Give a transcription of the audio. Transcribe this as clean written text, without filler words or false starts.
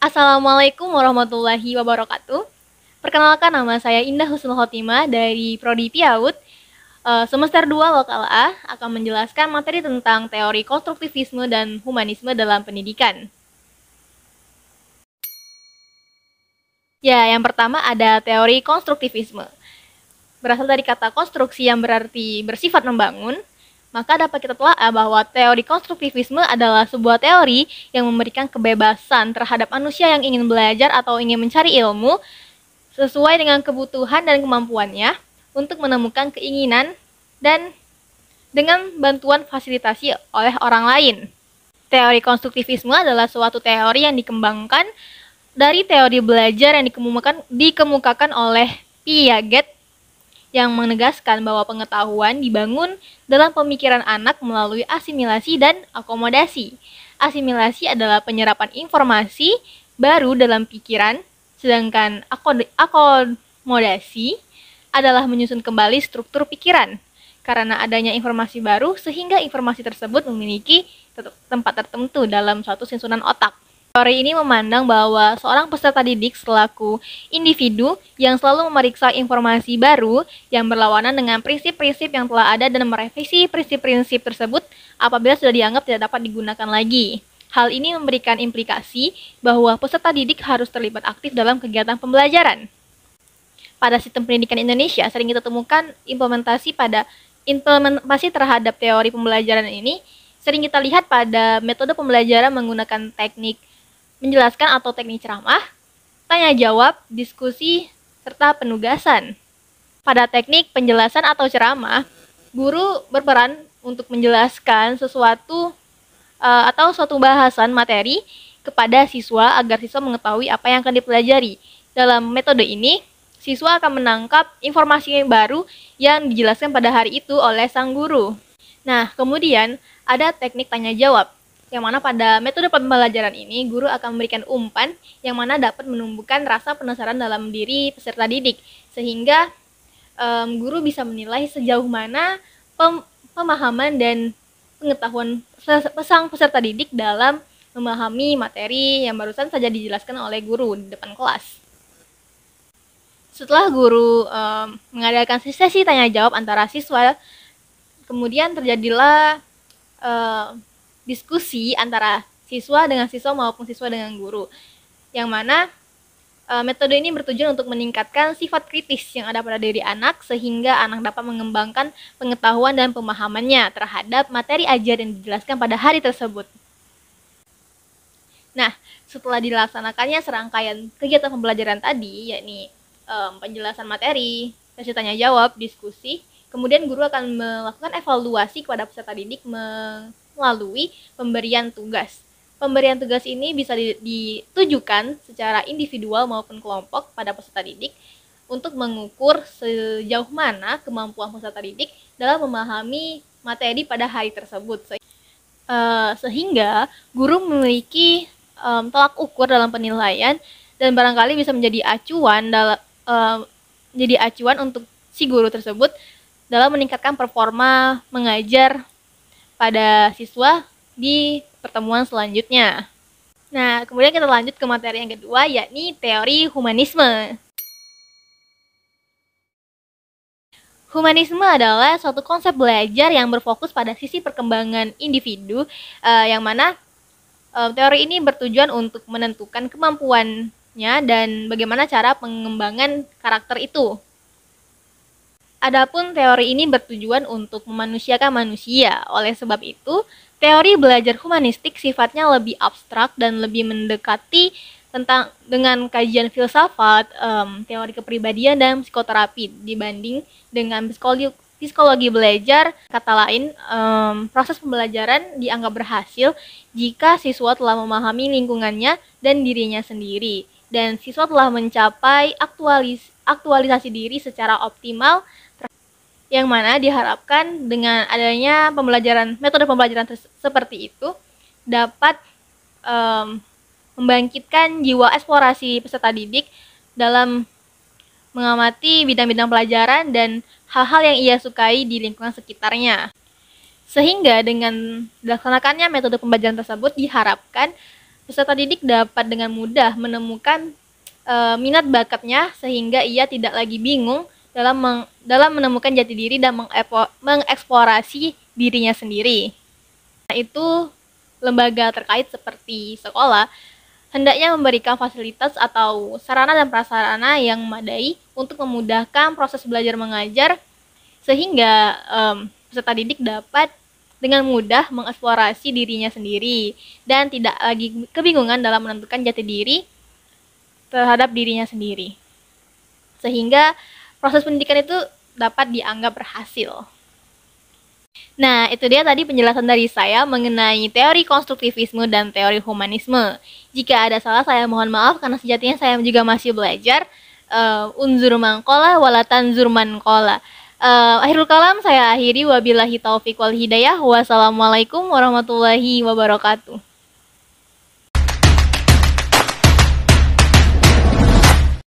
Assalamualaikum warahmatullahi wabarakatuh. Perkenalkan, nama saya Indah Husnul Khotimah dari Prodi PIAUD. Semester 2 Lokal A akan menjelaskan materi tentang teori konstruktivisme dan humanisme dalam pendidikan. Ya, yang pertama ada teori konstruktivisme. Berasal dari kata konstruksi yang berarti bersifat membangun, maka dapat kita telah bahwa teori konstruktivisme adalah sebuah teori yang memberikan kebebasan terhadap manusia yang ingin belajar atau ingin mencari ilmu sesuai dengan kebutuhan dan kemampuannya untuk menemukan keinginan dan dengan bantuan fasilitasi oleh orang lain. Teori konstruktivisme adalah suatu teori yang dikembangkan dari teori belajar yang dikemukakan oleh Piaget yang menegaskan bahwa pengetahuan dibangun dalam pemikiran anak melalui asimilasi dan akomodasi. Asimilasi adalah penyerapan informasi baru dalam pikiran, sedangkan akomodasi adalah menyusun kembali struktur pikiran. Karena adanya informasi baru, sehingga informasi tersebut memiliki tempat tertentu dalam suatu susunan otak. Teori ini memandang bahwa seorang peserta didik selaku individu yang selalu memeriksa informasi baru yang berlawanan dengan prinsip-prinsip yang telah ada dan merevisi prinsip-prinsip tersebut apabila sudah dianggap tidak dapat digunakan lagi. Hal ini memberikan implikasi bahwa peserta didik harus terlibat aktif dalam kegiatan pembelajaran. Pada sistem pendidikan Indonesia, sering kita temukan implementasi terhadap teori pembelajaran ini sering kita lihat pada metode pembelajaran menggunakan teknik menjelaskan atau teknik ceramah, tanya jawab, diskusi, serta penugasan. Pada teknik penjelasan atau ceramah, guru berperan untuk menjelaskan sesuatu atau suatu bahasan materi kepada siswa agar siswa mengetahui apa yang akan dipelajari. Dalam metode ini, siswa akan menangkap informasi yang baru yang dijelaskan pada hari itu oleh sang guru. Nah, kemudian ada teknik tanya jawab, yang mana pada metode pembelajaran ini guru akan memberikan umpan yang mana dapat menumbuhkan rasa penasaran dalam diri peserta didik, sehingga guru bisa menilai sejauh mana pemahaman dan pengetahuan sang peserta didik dalam memahami materi yang barusan saja dijelaskan oleh guru di depan kelas. Setelah guru mengadakan sesi tanya jawab antara siswa, kemudian terjadilah diskusi antara siswa dengan siswa maupun siswa dengan guru, yang mana metode ini bertujuan untuk meningkatkan sifat kritis yang ada pada diri anak sehingga anak dapat mengembangkan pengetahuan dan pemahamannya terhadap materi ajar yang dijelaskan pada hari tersebut. Nah, setelah dilaksanakannya serangkaian kegiatan pembelajaran tadi, yakni penjelasan materi, sesi tanya jawab, diskusi, kemudian guru akan melakukan evaluasi kepada peserta didik melalui pemberian tugas. Pemberian tugas ini bisa ditujukan secara individual maupun kelompok pada peserta didik untuk mengukur sejauh mana kemampuan peserta didik dalam memahami materi pada hari tersebut. Sehingga guru memiliki tolak ukur dalam penilaian dan barangkali bisa menjadi acuan untuk si guru tersebut dalam meningkatkan performa mengajar pada siswa di pertemuan selanjutnya. Nah, kemudian kita lanjut ke materi yang kedua, yakni teori humanisme. Humanisme adalah suatu konsep belajar yang berfokus pada sisi perkembangan individu, yang mana teori ini bertujuan untuk menentukan kemampuannya dan bagaimana cara pengembangan karakter itu. Adapun teori ini bertujuan untuk memanusiakan manusia. Oleh sebab itu, teori belajar humanistik sifatnya lebih abstrak dan lebih mendekati dengan kajian filsafat, teori kepribadian dan psikoterapi dibanding dengan psikologi belajar. Kata lain, proses pembelajaran dianggap berhasil jika siswa telah memahami lingkungannya dan dirinya sendiri, dan siswa telah mencapai aktualisasi diri secara optimal, yang mana diharapkan dengan adanya metode pembelajaran seperti itu dapat membangkitkan jiwa eksplorasi peserta didik dalam mengamati bidang-bidang pelajaran dan hal-hal yang ia sukai di lingkungan sekitarnya. Sehingga dengan dilaksanakannya metode pembelajaran tersebut diharapkan Peserta didik dapat dengan mudah menemukan minat bakatnya sehingga ia tidak lagi bingung dalam menemukan jati diri dan mengeksplorasi dirinya sendiri. Nah, itu lembaga terkait seperti sekolah hendaknya memberikan fasilitas atau sarana dan prasarana yang memadai untuk memudahkan proses belajar mengajar sehingga peserta didik dapat dengan mudah mengeksplorasi dirinya sendiri dan tidak lagi kebingungan dalam menentukan jati diri terhadap dirinya sendiri. Sehingga proses pendidikan itu dapat dianggap berhasil. Nah, itu dia tadi penjelasan dari saya mengenai teori konstruktivisme dan teori humanisme. Jika ada salah, saya mohon maaf karena sejatinya saya juga masih belajar. Unzur mangkola walatan zurman kola. Akhirul kalam saya akhiri, wabillahi taufiq wal hidayah. Wassalamualaikum warahmatullahi wabarakatuh.